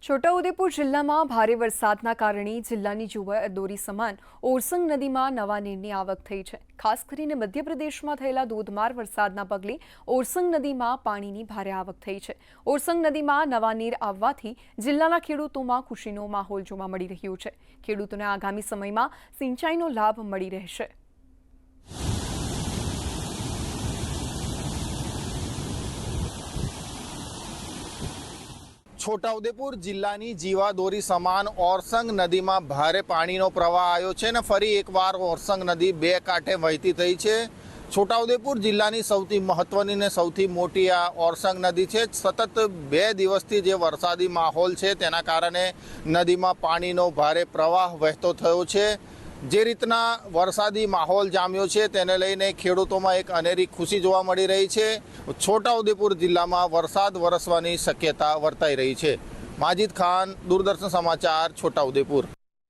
છોટાઉદેપુર જિલ્લામાં ભારે વરસાદના કારણે જિલ્લાની જુવાર દોરી સમાન ઓરસંગ નદીમાં નવા નીરની આવક થઈ છે। ખાસ કરીને મધ્યપ્રદેશમાં થયેલા ધોધમાર વરસાદના પગલે ઓરસંગ નદીમાં પાણીની ભારે આવક થઈ છે। ઓરસંગ નદીમાં નવા નીર આવવાથી જિલ્લાના ખેડૂતોમાં ખુશીનો માહોલ જોવા મળી રહ્યો છે। ખેડૂતોને આગામી સમયમાં સિંચાઈનો લાભ મળી રહેશે। છોટાઉદેપુર જિલ્લાની જીવાદોરી સમાન ઓરસંગ નદીમાં ભારે પાણીનો પ્રવાહ આવ્યો છે ને ફરી એકવાર ઓરસંગ નદી બે કાંઠે વહેતી થઈ છે। છોટાઉદેપુર જિલ્લાની સૌથી મહત્વની ને સૌથી મોટી આ ઓરસંગ નદી છે। સતત 2 દિવસથી જે વરસાદી માહોલ છે તેના કારણે નદીમાં પાણીનો ભારે પ્રવાહ વહેતો થયો છે। જે રીતના વરસાદી માહોલ જામ્યો છે તેને લઈને ખેડૂતોમાં એક અનેરી ખુશી જોવા મળી રહી છે। છોટાઉદેપુર જિલ્લામાં વરસાદ વરસવાની શક્યતા વર્તાઈ રહી છે। માજીદ ખાન, દૂરદર્શન સમાચાર, છોટાઉદેપુર।